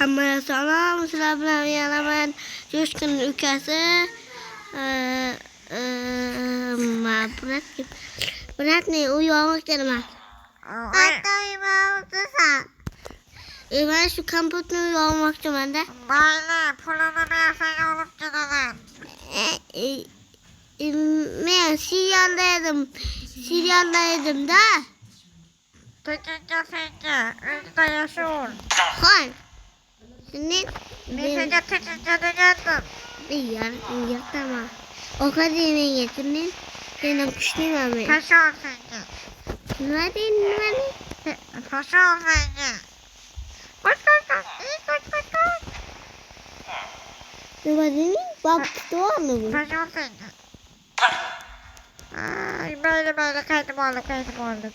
Hamma salom, sizlar bilan yana men Jo'shqin ukasi Muratni uyumoqchiman. Ben şu kampütünü uyumoqchiman da. Mayli, pulini bersang olib kelaman. Men serialda edim da. Tekinga senga, uyda yashaver. Hoy. Senin Men senga tekinga degandim. Tamam. O kadar yemeğe getirdin. Senin kuşlayma beni. Paşa ol senga. Ne diyeyim? Paşa ol senga. Koş. Ne diyeyim? Bak doğru mu? Paşa ol senga. Ay, böyle kaydım oldum.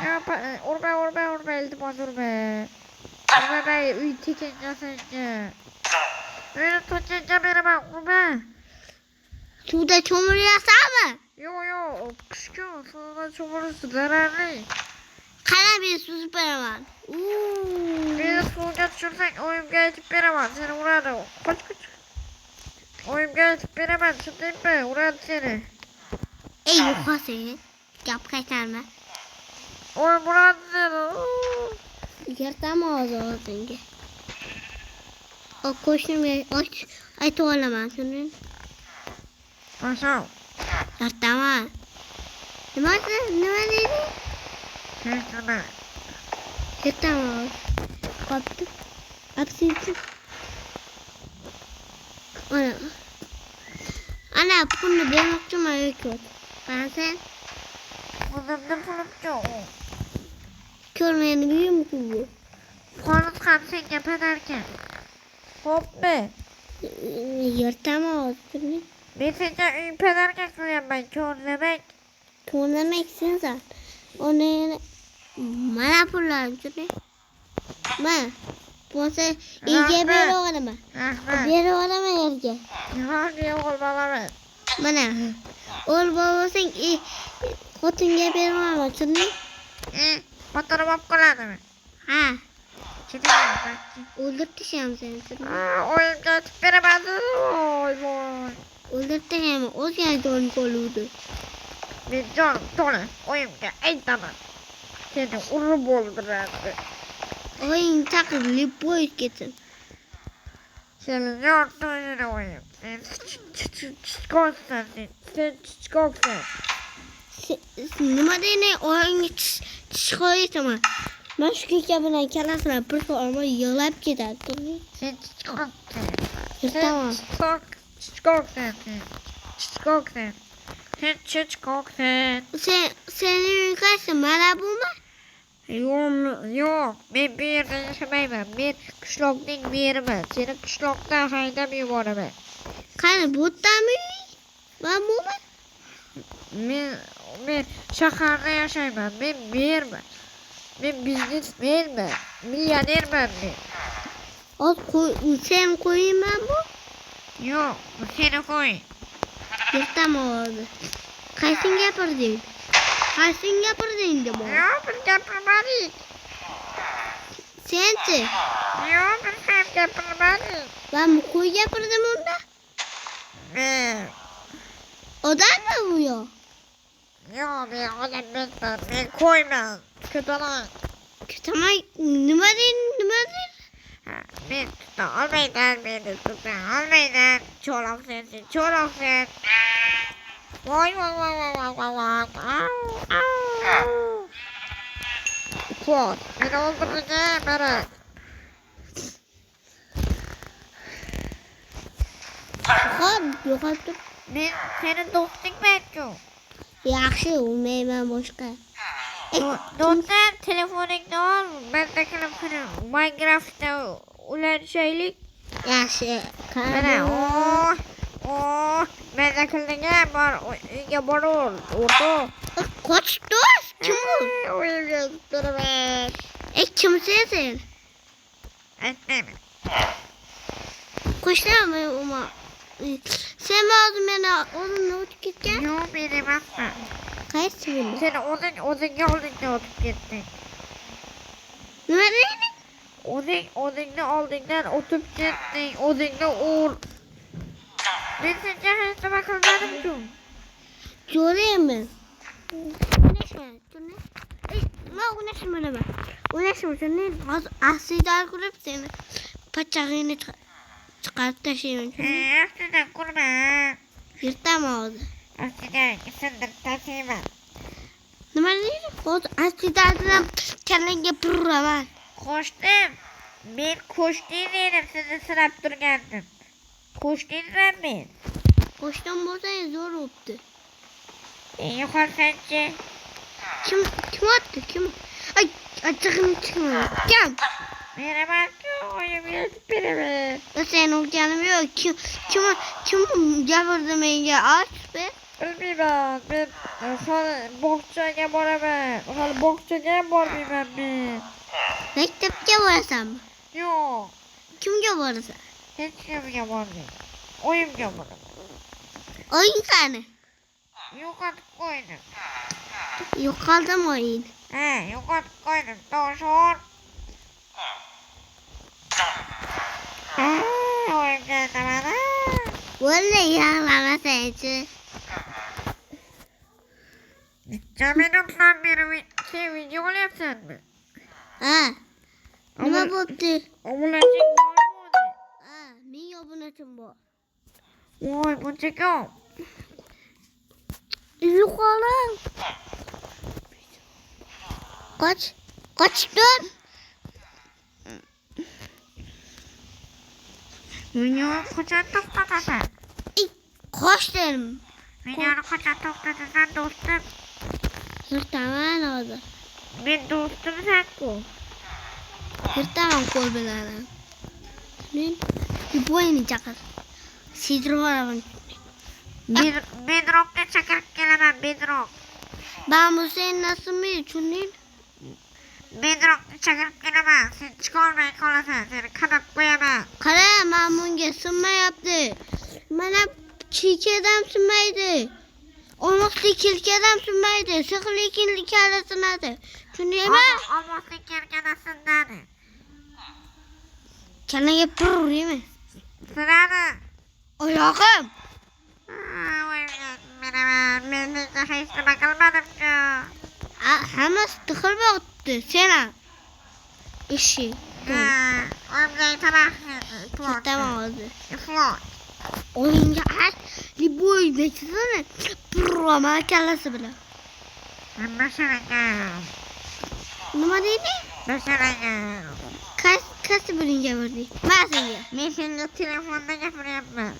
Ya, urbe, iltimos urbe. Urbe bey, uy tekinga senga. Beni tekinga beraman, urbe. Suda çomuluyorsan mı? Yo, kışkı suda çomurursun, zararlı. Kana bir su süperman. Beni suya düşürsen oyunga etip veremem, seni vurarım. Koş. Oyunga etip veremem, çıtayım mı? Vurarım seni. Ey yuka seni. Yap kaçarma. Oyun vurarım seni. Yırtama ağzı çünkü. O koşun aç. Ay tuğlaman senin. Paşa. Yırtama. Ne dedi? Tekinga. Yırtama. Kaptı. Hapsiydi. Ana bunu ben okçuma öyküyor. Ben sen Bunun ne bulup yok. görmeyeni biliyor musun bu? Konut kan senga pederken. Hop be. Yırtama seni. Ben senga uyum pederken kılıyorum ben, körlemek. Kullanmaksın sen. Onu bana fırlarım seni. Ben. Bu sen iyice bir oğlama. Bir oğlama iyice. Hangi oğul bana ver? Bana. Oğul babasın kotun gibi oğlama seni. Motoru bop kuladı mı? Ha. Gidelim bak. Öldürteceğim seni. Oyun geçip veremezsin. Oy. Öldürteceğim. O yüzden don koludu. Bir canım dolu. Oyun geç. Ey tamam. Seni urup öldürerdi. Oyun takılı boy getir. Senin yaptığın yine oyun. Sen çıkıyorsun. Numarayı oyun çıkıyorsun. Ben şu kekabına kelasına bir forma yılap gider. Sen çıkıyorsun. Tamam. Senin kaçsın bana bu mu? Yok. Ben bir yerde yaşamayım. Bir kışloktan bir yerim. Seni kışloktan haydamıyorum onu ben. Kanı burada mı? Ben bu mu? Ben şaharda yaşayayım. Ben bir yerim. Ben biznesmeyim ben. Milyoner ben. Sen koyayım ben bu? Yok. Seni koy. Yırtam oldu. Kaçın yapırdın? Kaçın yapırdın de bu? Yok bir yapılmadı. Sensin. Yok bir sen yapılmadı. Ben bu koyu yapırdım onda. O da mı bu ya? Yok ben o da ben koymam. Kötü olan. Tamam numarayı. Ben tuta almayın beni tuta almayın. Çolak sensin. Vay. Au. Fuat. Beni öldüreceğim beni. Yok artık. Ben senin dostun bekliyorum. Yaxşı olmayman boşqa. Dostlar telefoningni ol. Ben de Minecraft'ta ulaşaylik. Yaxşı. Mana ben de kildinga bor uyga borur. Orada. Qoch do'st. Kim bu? Uyga gittirib. Kimsen sen? Aytmayman. Qo'shilami uma. Sen oldun meni o'zimni o'tib ketgan? Yo'q, men emasman. Qaysi bu? Sen o'zingga oldingda o'tib ketding. Nima deding? O'zingni oldingdan o'tib ketding. O'zingni ur. Men senga hech nima qilmadim-ku. Göreyim. Uğraşma. Uğraşma bana. Uğraşma. Sen aslında kurup seni paçağını çıkartıp taşıyın. Aslında kurma. Yırtama oldu. Aslında sındır taşıyma. Nima deydi? Aslında kellenge pırraman. Koştum. Ben koştum dedim, sizi sırap durgandim. Koştum ben. Koştan burada zor oldu. Yukarı sence? Kim attı? Kim? Ay açıkını çıkmıyor. Kim? Merhaba, oyun yazıp birime. Ya sen o canım yok. Kim yapırdı beni? Aç be. Bilmiyorum, ben boksçuya baraman. Hali boksçuya barmayman ben. Mektepte varsan mı? Yok, Kimge varsa? hiç kimga barmayman. Oyunga baraman. Oyun tane. Yo'qotib qo'ydim. Yok kaldım oyun. Yo'qotib qo'ydim. Toshor. Oyunga tamam. Vallahi yağlama sensin. Minutdan beri video olyapsanmi? Ha. Nima bo'pti? Obunaching bormi? Ha, men obunachim bor. Voy, buncha ko'p. Yuqoring. Qoch dur. Videoni qachon to'xtatasan? Qochdim. Videoni qachon to'xtatasan do'stim? Yırtaman hozir. Men do'stimsan-ku. Yırtaman qo'l bilan. Men yuboyni chaqir. Sidirib olaman. Bedrockga chaqirib kelaman, Bedrock. Ben bu senin nasıl mı düşündün? Bedrockga chaqirib kelaman. Sen chiqolmay qolasan, seni qamab qo'yaman. Qara, men bunga sinma yaptı. Mana chiyki adam sinmaydi. Olmoqli kelki adam sinmaydi. Sihirli kinlik arasınadi. Tushundingmi? Olmoqli kelkada sinadi. Kanaga purrimi? Sinadi. Oyog'im. Men hech nima qilmadim-ku. Hammasi tıxir bo'pti. Sena. Ishi. O'zing tamam. Tamam oldu. Iflot. Oyunga aç. Liboy bekçisine. Purrama kallasi bilan. Başaracağım. Nima deydi? Başaracağım. Qaysi biringa berdi? Ma'siga. Men senga telefonda gapiryapman.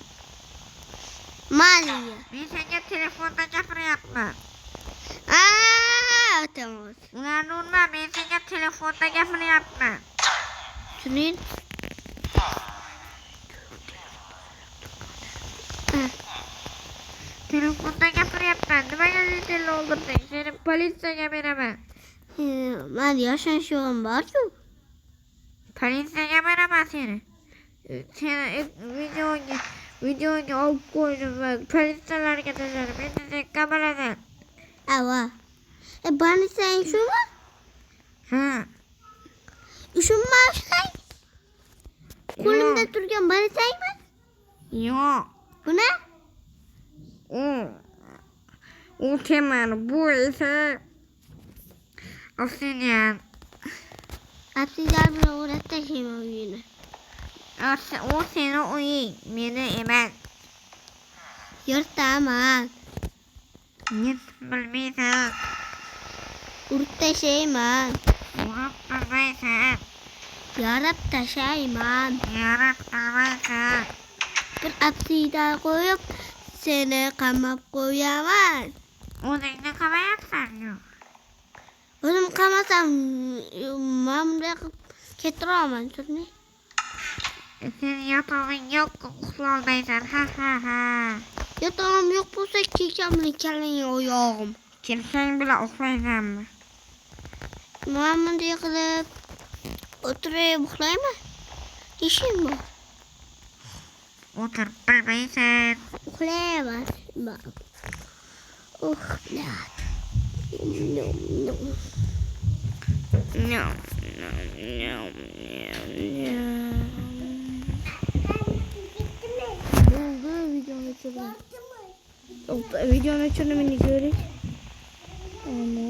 Ma'siga. Men senga telefonda gapiryapman. Tamam. Ularni urma, men senga telefonda gapiryapman. Tushunding? Telefonda gapiryapman. Nimaga seni o'ldirding? Seni politsiyaga beraman. Men yashanishim bor-ku. Politsiyaga beraman seni. Seni videoga olib qo'ydim va politsiyalarga tashladim. Endi sen qamalasan. Ava. Bani sen shumi? Ha. Ishimmi shay? Qo'limda turgan bani senmi? Yo'q. Bu ne? U temir, bu esa obsidian. Obsidian bilan o'rab tashlayman uyini. O seni uying, meni emas. Yirtaman. Bilmaysan. Urib tashlayman. Urib bilmaysan. Yarab tashlayman. Yarab bilmaysan. Bir obsidian qo'yib seni qamab qo'yaman. O'zingni qamayapsan-ku. O'zim qamasam men bunday qilib ketiraman, tushunding? Sen yotog'ing yo'q, uxlolmaysan. Ha. Yotog'im yo'q bo'lsa, kekamni kallang oyog'im. Kelsang bilan uxlaysanmi? Men bunday qilib o'tirib uxlayman. Ishim bor. O'tirib bilmaysan. Uxlayman. Uxlab. No. Oldu videonun açılımı. Videonun açılımını görük. Ama